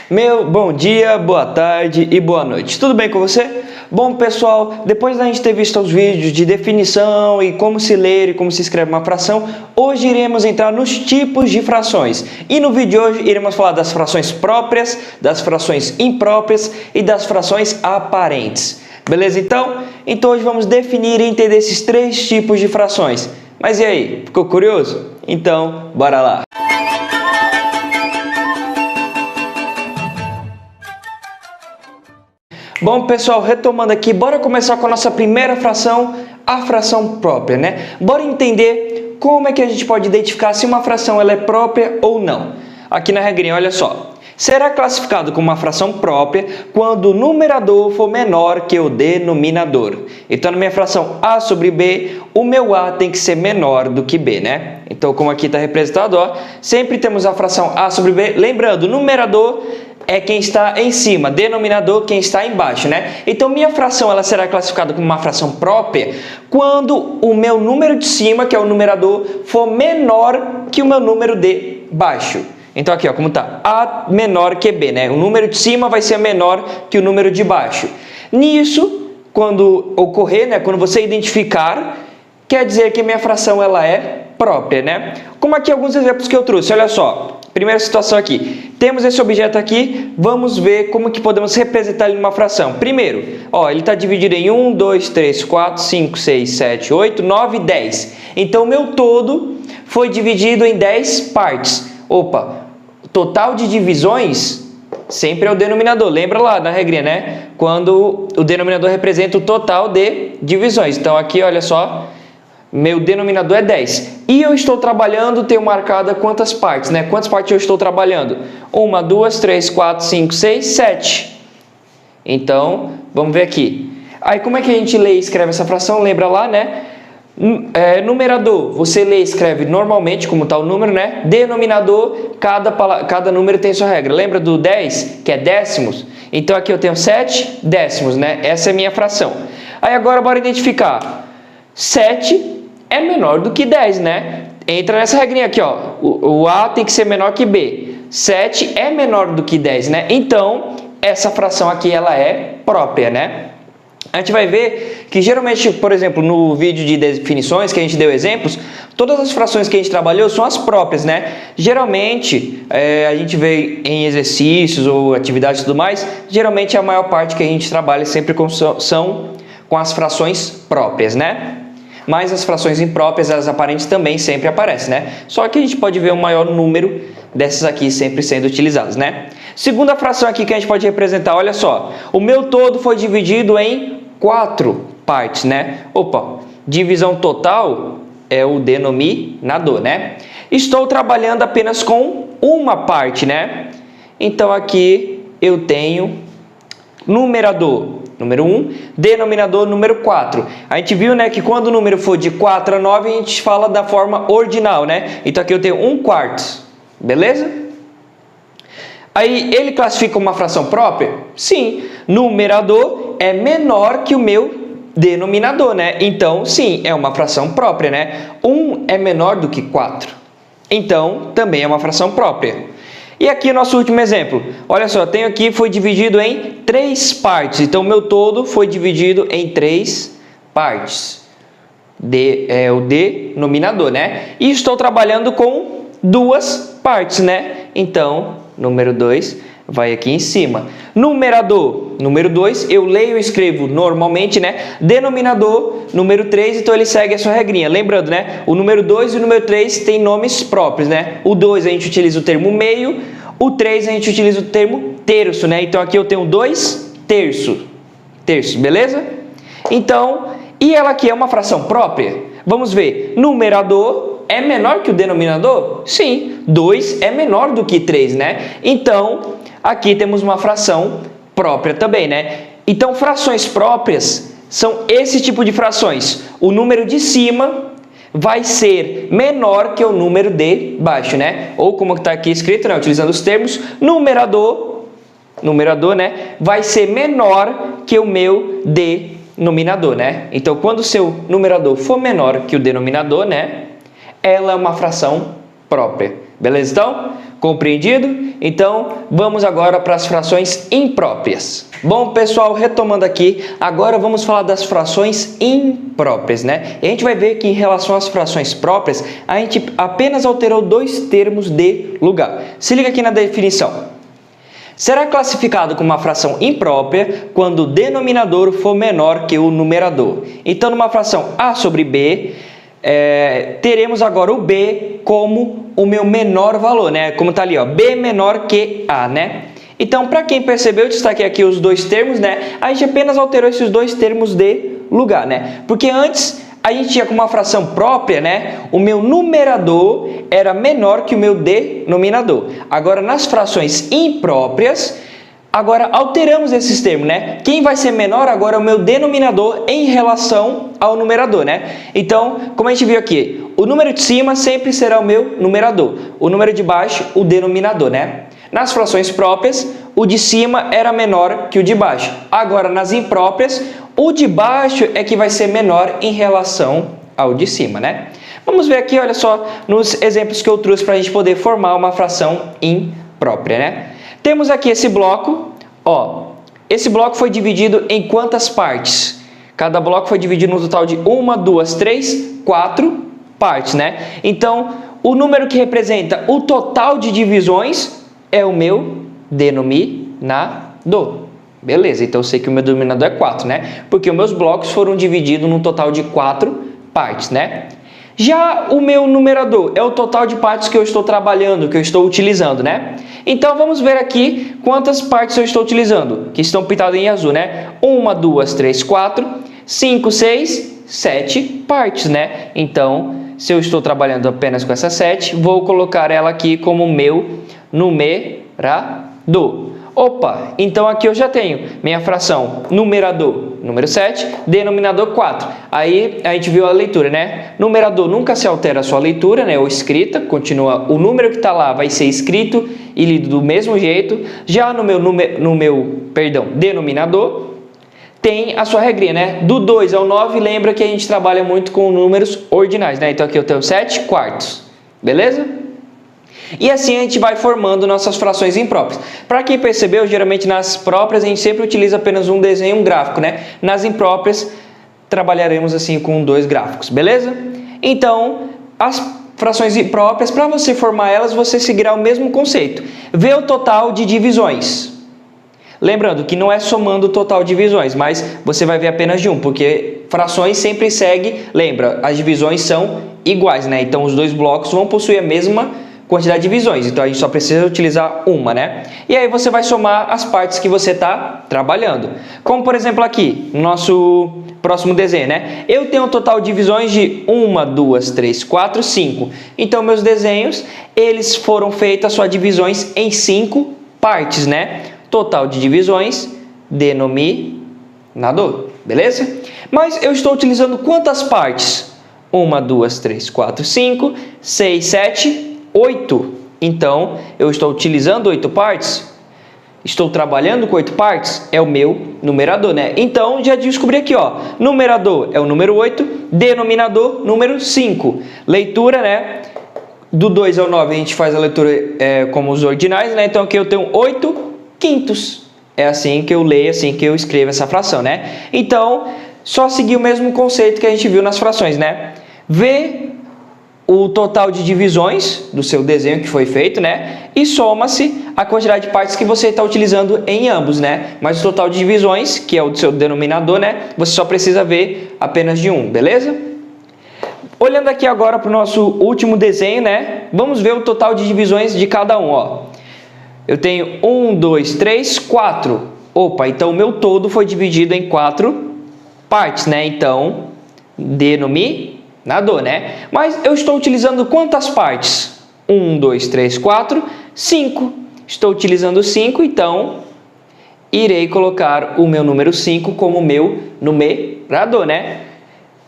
Meu bom dia, boa tarde e boa noite. Tudo bem com você? Bom, pessoal, depois da gente ter visto os vídeos de definição e como se ler e como se escreve uma fração, hoje iremos entrar nos tipos de frações. E no vídeo de hoje iremos falar das frações próprias, das frações impróprias e das frações aparentes. Beleza, então? Então hoje vamos definir e entender esses três tipos de frações. Mas e aí, ficou curioso? Então, bora lá! Bom, pessoal, retomando aqui, bora começar com a nossa primeira fração, a fração própria, né? Bora entender como é que a gente pode identificar se uma fração ela é própria ou não. Aqui na regrinha, olha só. Será classificado como uma fração própria quando o numerador for menor que o denominador. Então, na minha fração A sobre B, o meu A tem que ser menor do que B, né? Então, como aqui está representado, ó, sempre temos a fração A sobre B. Lembrando, numerador é quem está em cima, denominador quem está embaixo, né? Então, minha fração ela será classificada como uma fração própria quando o meu número de cima, que é o numerador, for menor que o meu número de baixo. Então, aqui, ó, como tá? A menor que B, né? O número de cima vai ser menor que o número de baixo. Nisso, quando ocorrer, né? Quando você identificar, quer dizer que minha fração ela é própria, né? Como aqui alguns exemplos que eu trouxe, olha só. Primeira situação aqui, temos esse objeto aqui, vamos ver como que podemos representar ele numa fração. Primeiro, ó, ele está dividido em 1, 2, 3, 4, 5, 6, 7, 8, 9, 10. Então, o meu todo foi dividido em 10 partes. Opa, total de divisões sempre é o denominador. Lembra lá na regrinha, né? Quando o denominador representa o total de divisões. Então, aqui, olha só. Meu denominador é 10. E eu estou trabalhando, tenho marcada quantas partes, né? Quantas partes eu estou trabalhando? 1, 2, 3, 4, 5, 6, 7. Então, vamos ver aqui. Aí, como é que a gente lê e escreve essa fração? Lembra lá, né? Numerador, você lê e escreve normalmente, como está o número, né? Denominador, cada número tem sua regra. Lembra do 10, que é décimos? Então, aqui eu tenho 7 décimos, né? Essa é a minha fração. Aí, agora, bora identificar. 7 é menor do que 10, né? Entra nessa regrinha aqui, ó. O A tem que ser menor que B. 7 é menor do que 10, né? Então, essa fração aqui, ela é própria, né? A gente vai ver que, geralmente, por exemplo, no vídeo de definições, que a gente deu exemplos, todas as frações que a gente trabalhou são as próprias, né? Geralmente, a gente vê em exercícios ou atividades e tudo mais, geralmente a maior parte que a gente trabalha sempre são com as frações próprias, né? Mas as frações impróprias, as aparentes também sempre aparecem, né? Só que a gente pode ver um maior número dessas aqui sempre sendo utilizadas, né? Segunda fração aqui que a gente pode representar, olha só. O meu todo foi dividido em 4 partes, né? Opa, divisão total é o denominador, né? Estou trabalhando apenas com uma parte, né? Então, aqui eu tenho numerador. Número 1, denominador número 4. A gente viu, né, que quando o número for de 4 a 9, a gente fala da forma ordinal, né? Então aqui eu tenho 1/4, beleza? Aí ele classifica uma fração própria? Sim, numerador é menor que o meu denominador, né? Então, sim, é uma fração própria, né? 1 é menor do que 4. Então, também é uma fração própria. E aqui o nosso último exemplo. Olha só, tenho aqui, foi dividido em 3 partes. Então, o meu todo foi dividido em 3 partes. O denominador, né? E estou trabalhando com 2 partes, né? Então, número 2 vai aqui em cima. Numerador, número 2, eu leio e escrevo normalmente, né? Denominador, número 3, então ele segue a sua regrinha. Lembrando, né? O número 2 e o número 3 têm nomes próprios, né? O 2 a gente utiliza o termo meio, o 3 a gente utiliza o termo terço, né? Então aqui eu tenho 2 terços, beleza? Então, e ela aqui é uma fração própria? Vamos ver, numerador é menor que o denominador? Sim, 2 é menor do que 3, né? Então, aqui temos uma fração própria também, né? Então, frações próprias são esse tipo de frações. O número de cima vai ser menor que o número de baixo, né? Ou como está aqui escrito, né? Utilizando os termos, numerador, né? Vai ser menor que o meu denominador, né? Então, quando o seu numerador for menor que o denominador, né? Ela é uma fração própria. Beleza, então? Compreendido? Então, vamos agora para as frações impróprias. Bom, pessoal, retomando aqui, agora vamos falar das frações impróprias, né? E a gente vai ver que em relação às frações próprias, a gente apenas alterou dois termos de lugar. Se liga aqui na definição. Será classificado como uma fração imprópria quando o denominador for menor que o numerador. Então, numa fração A sobre B, teremos agora o B como o meu menor valor, né? Como está ali, ó, B menor que A, né? Então, para quem percebeu, eu destaquei aqui os dois termos, né? A gente apenas alterou esses dois termos de lugar, né? Porque antes a gente tinha como uma fração própria, né? O meu numerador era menor que o meu denominador. Agora, nas frações impróprias, agora alteramos esses termos, né? Quem vai ser menor agora é o meu denominador em relação ao numerador, né? Então, como a gente viu aqui, o número de cima sempre será o meu numerador. O número de baixo, o denominador, né? Nas frações próprias, o de cima era menor que o de baixo. Agora, nas impróprias, o de baixo é que vai ser menor em relação ao de cima, né? Vamos ver aqui, olha só, nos exemplos que eu trouxe para a gente poder formar uma fração imprópria, né? Temos aqui esse bloco, ó. Esse bloco foi dividido em quantas partes? Cada bloco foi dividido no total de 1, 2, 3, 4 partes, né? Então, o número que representa o total de divisões é o meu denominador. Beleza, então eu sei que o meu denominador é 4, né? Porque os meus blocos foram divididos num total de 4 partes, né? Já o meu numerador é o total de partes que eu estou trabalhando, que eu estou utilizando, né? Então, vamos ver aqui quantas partes eu estou utilizando, que estão pintadas em azul, né? 1, 2, 3, 4, 5, 6, 7 partes, né? Então, se eu estou trabalhando apenas com essas 7, vou colocar ela aqui como meu numerador. Opa, então aqui eu já tenho minha fração numerador, número 7, denominador 4. Aí a gente viu a leitura, né? Numerador nunca se altera a sua leitura, né? Ou escrita, continua, o número que está lá vai ser escrito e lido do mesmo jeito. Já no meu denominador, tem a sua regrinha, né? Do 2 ao 9, lembra que a gente trabalha muito com números ordinais, né? Então aqui eu tenho 7 quartos, beleza? E assim a gente vai formando nossas frações impróprias. Para quem percebeu, geralmente nas próprias a gente sempre utiliza apenas um desenho e um gráfico, né? Nas impróprias trabalharemos assim com 2 gráficos, beleza? Então, as frações impróprias, para você formar elas, você seguirá o mesmo conceito. Vê o total de divisões. Lembrando que não é somando o total de divisões, mas você vai ver apenas de um, porque frações sempre seguem, lembra, as divisões são iguais, né? Então, os dois blocos vão possuir a mesma quantidade de divisões, então a gente só precisa utilizar uma, né? E aí você vai somar as partes que você está trabalhando. Como, por exemplo, aqui, no nosso próximo desenho, né? Eu tenho um total de divisões de 1, 2, 3, 4, 5. Então, meus desenhos, eles foram feitas suas divisões em 5 partes, né? Total de divisões, denominador, beleza? Mas eu estou utilizando quantas partes? 1, 2, 3, 4, 5, 6, 7, 8. Então, eu estou utilizando 8 partes? Estou trabalhando com 8 partes? É o meu numerador, né? Então, já descobri aqui, ó. Numerador é o número 8, denominador, número 5. Leitura, né? Do 2 ao 9 a gente faz a leitura como os ordinais, né? Então, aqui eu tenho 8 quintos. É assim que eu leio, assim que eu escrevo essa fração, né? Então, só seguir o mesmo conceito que a gente viu nas frações, né? Vê o total de divisões do seu desenho que foi feito, né? E soma-se a quantidade de partes que você está utilizando em ambos, né? Mas o total de divisões, que é o do seu denominador, né? Você só precisa ver apenas de um, beleza? Olhando aqui agora para o nosso último desenho, né? Vamos ver o total de divisões de cada um, ó. Eu tenho 1, 2, 3, 4. Opa, então o meu todo foi dividido em 4 partes, né? Então, denominador, né? Mas eu estou utilizando quantas partes? 1, 2, 3, 4, 5. Estou utilizando 5, então irei colocar o meu número 5 como meu numerador, né?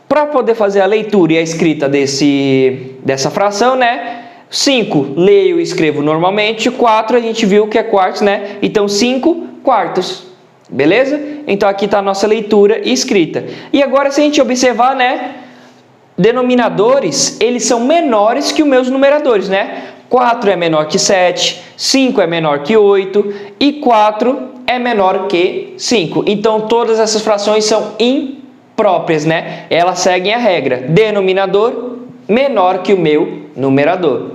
Para poder fazer a leitura e a escrita dessa fração, né? 5, leio e escrevo normalmente. 4, a gente viu que é quartos, né? Então, 5 quartos. Beleza? Então, aqui está a nossa leitura e escrita. E agora, se a gente observar, né? Denominadores, eles são menores que os meus numeradores, né? 4 é menor que 7, 5 é menor que 8 e 4 é menor que 5. Então, todas essas frações são impróprias, né? Elas seguem a regra. Denominador menor que o meu numerador.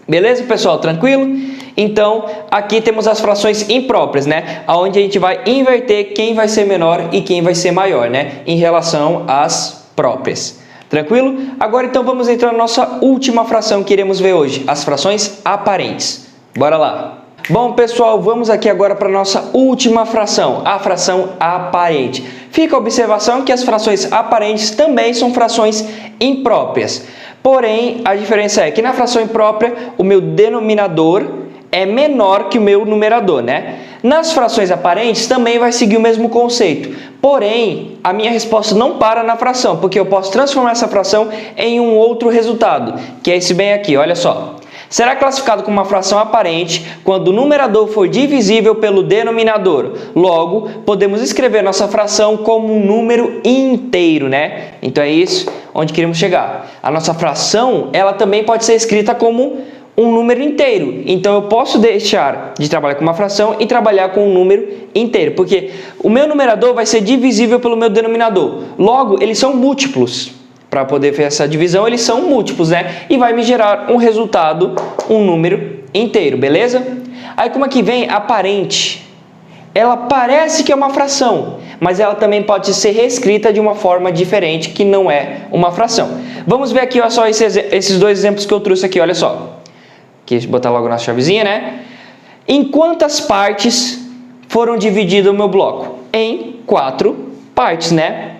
Beleza, pessoal? Tranquilo? Então, aqui temos as frações impróprias, né? Onde a gente vai inverter quem vai ser menor e quem vai ser maior, né? Em relação às próprias. Tranquilo? Agora, então, vamos entrar na nossa última fração que iremos ver hoje, as frações aparentes. Bora lá! Bom, pessoal, vamos aqui agora para a nossa última fração, a fração aparente. Fica a observação que as frações aparentes também são frações impróprias. Porém, a diferença é que na fração imprópria, o meu denominador é menor que o meu numerador, né? Nas frações aparentes também vai seguir o mesmo conceito. Porém, a minha resposta não para na fração, porque eu posso transformar essa fração em um outro resultado, que é esse bem aqui, olha só. Será classificado como uma fração aparente quando o numerador for divisível pelo denominador. Logo, podemos escrever nossa fração como um número inteiro, né? Então é isso onde queremos chegar. A nossa fração, ela também pode ser escrita como um número inteiro. Então eu posso deixar de trabalhar com uma fração e trabalhar com um número inteiro, porque o meu numerador vai ser divisível pelo meu denominador. Logo, eles são múltiplos. Para poder fazer essa divisão, eles são múltiplos, né? E vai me gerar um resultado, um número inteiro, beleza? Aí como aqui vem aparente, ela parece que é uma fração, mas ela também pode ser reescrita de uma forma diferente, que não é uma fração. Vamos ver aqui, olha só, esses dois exemplos que eu trouxe aqui, olha só. Aqui, deixa eu botar logo na chavezinha, né? Em quantas partes foram dividido o meu bloco? Em 4 partes, né?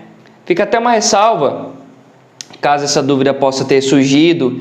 Fica até uma ressalva, caso essa dúvida possa ter surgido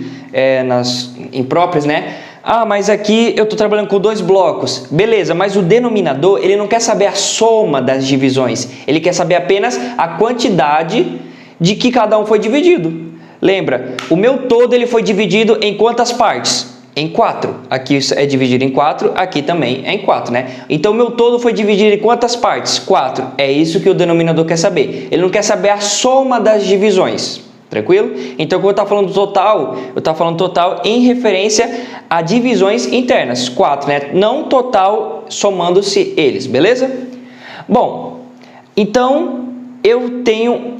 nas impróprias, né? Ah, mas aqui eu estou trabalhando com 2 blocos. Beleza, mas o denominador, ele não quer saber a soma das divisões. Ele quer saber apenas a quantidade de que cada um foi dividido. Lembra, o meu todo ele foi dividido em quantas partes? Em 4. Aqui é dividido em 4, aqui também é em 4, né? Então, o meu todo foi dividido em quantas partes? 4. É isso que o denominador quer saber. Ele não quer saber a soma das divisões. Tranquilo? Então, quando eu estou falando total, eu estou falando total em referência a divisões internas. 4, né? Não total somando-se eles, beleza? Bom, então, eu tenho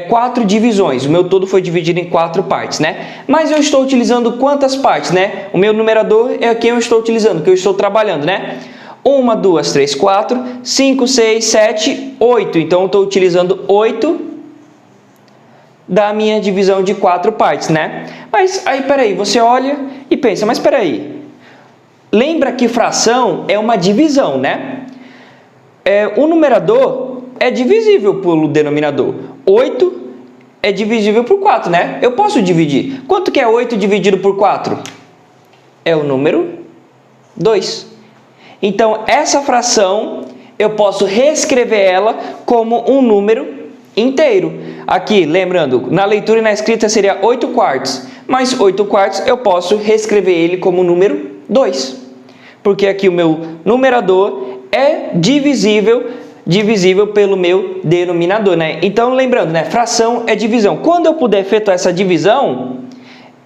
4 divisões. O meu todo foi dividido em 4 partes, né? Mas eu estou utilizando quantas partes, né? O meu numerador é quem eu estou utilizando, que eu estou trabalhando, né? 1, 2, 3, 4, 5, 6, 7, 8. Então, eu estou utilizando 8 da minha divisão de 4 partes, né? Mas aí, peraí, você olha e pensa, mas peraí, lembra que fração é uma divisão, né? O numerador é divisível pelo denominador. 8 é divisível por 4, né? Eu posso dividir. Quanto que é 8 dividido por 4? É o número 2. Então, essa fração, eu posso reescrever ela como um número inteiro. Aqui, lembrando, na leitura e na escrita seria 8 quartos, mas 8 quartos eu posso reescrever ele como número 2, porque aqui o meu numerador é divisível pelo meu denominador, né? Então, lembrando, né? Fração é divisão. Quando eu puder efetuar essa divisão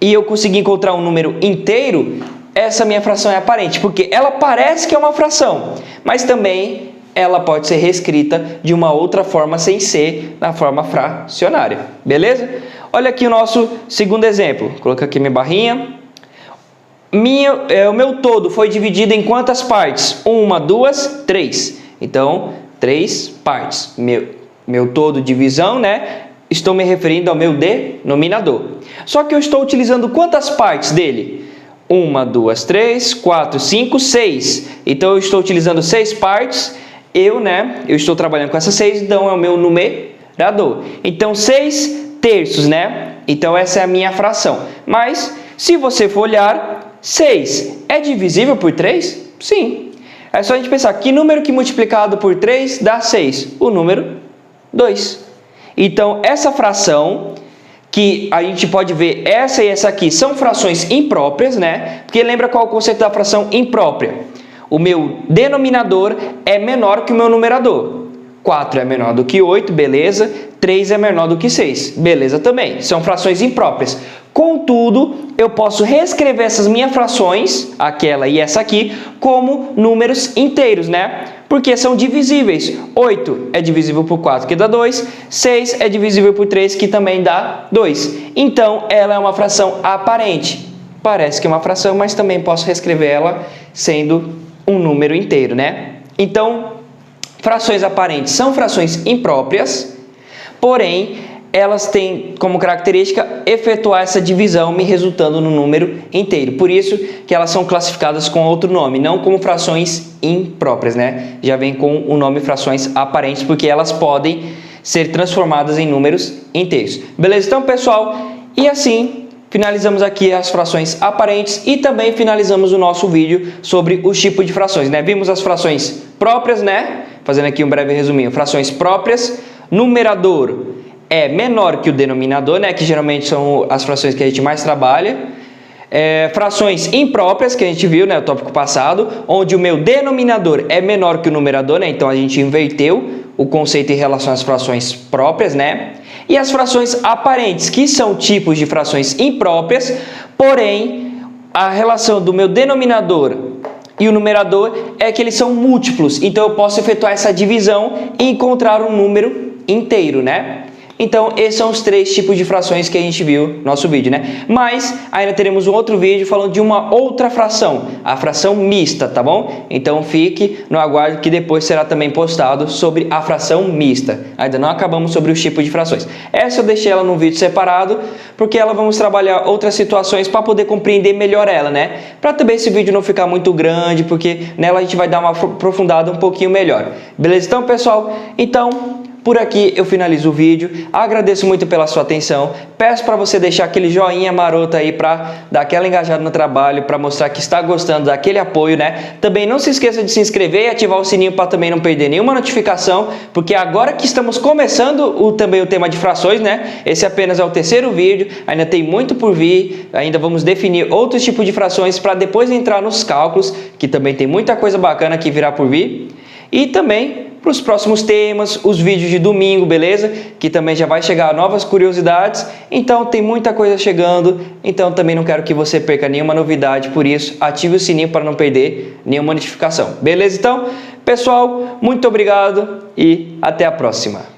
e eu conseguir encontrar um número inteiro, essa minha fração é aparente, porque ela parece que é uma fração, mas também ela pode ser reescrita de uma outra forma sem ser na forma fracionária, beleza? Olha aqui o nosso segundo exemplo. Vou colocar aqui minha barrinha. O meu todo foi dividido em quantas partes? 1, 2, 3. Então, 3 partes. Meu todo divisão, né? Estou me referindo ao meu denominador. Só que eu estou utilizando quantas partes dele? 1, 2, 3, 4, 5, 6. Então, eu estou utilizando 6 partes. Eu estou trabalhando com essas 6, então é o meu numerador. Então, 6 terços, né? Então, essa é a minha fração. Mas, se você for olhar, 6 é divisível por 3? Sim. É só a gente pensar, que número que multiplicado por 3 dá 6? O número 2. Então, essa fração, que a gente pode ver, essa e essa aqui, são frações impróprias, né? Porque lembra qual é o conceito da fração imprópria? O meu denominador é menor que o meu numerador. 4 é menor do que 8, beleza. 3 é menor do que 6, beleza também. São frações impróprias. Contudo, eu posso reescrever essas minhas frações, aquela e essa aqui, como números inteiros, né? Porque são divisíveis. 8 é divisível por 4, que dá 2. 6 é divisível por 3, que também dá 2. Então, ela é uma fração aparente. Parece que é uma fração, mas também posso reescrever ela sendo um número inteiro, né? Então, frações aparentes são frações impróprias, porém, elas têm como característica efetuar essa divisão, me resultando no número inteiro. Por isso que elas são classificadas com outro nome, não como frações impróprias, né? Já vem com o nome frações aparentes, porque elas podem ser transformadas em números inteiros. Beleza? Então, pessoal, e assim finalizamos aqui as frações aparentes e também finalizamos o nosso vídeo sobre os tipos de frações, né? Vimos as frações próprias, né? Fazendo aqui um breve resuminho. Frações próprias, numerador é menor que o denominador, né? Que geralmente são as frações que a gente mais trabalha. Frações impróprias, que a gente viu, né? O tópico passado, onde o meu denominador é menor que o numerador, né? Então a gente inverteu o conceito em relação às frações próprias, né? E as frações aparentes, que são tipos de frações impróprias, porém a relação do meu denominador e o numerador é que eles são múltiplos. Então eu posso efetuar essa divisão e encontrar um número inteiro, né? Então, esses são os 3 tipos de frações que a gente viu no nosso vídeo, né? Mas ainda teremos um outro vídeo falando de uma outra fração, a fração mista, tá bom? Então, fique no aguardo que depois será também postado sobre a fração mista. Ainda não acabamos sobre os tipos de frações. Essa eu deixei ela num vídeo separado, porque ela vamos trabalhar outras situações para poder compreender melhor ela, né? Para também esse vídeo não ficar muito grande, porque nela a gente vai dar uma aprofundada um pouquinho melhor. Beleza? Então, pessoal, por aqui eu finalizo o vídeo, agradeço muito pela sua atenção, peço para você deixar aquele joinha maroto aí para dar aquela engajada no trabalho, para mostrar que está gostando daquele apoio, né? Também não se esqueça de se inscrever e ativar o sininho para também não perder nenhuma notificação, porque agora que estamos começando também o tema de frações, né? Esse apenas é o 3º vídeo, ainda tem muito por vir, ainda vamos definir outros tipos de frações para depois entrar nos cálculos, que também tem muita coisa bacana que virá por vir, e também para os próximos temas, os vídeos de domingo, beleza? Que também já vai chegar novas curiosidades, então tem muita coisa chegando, então também não quero que você perca nenhuma novidade, por isso ative o sininho para não perder nenhuma notificação, beleza? Então, pessoal, muito obrigado e até a próxima!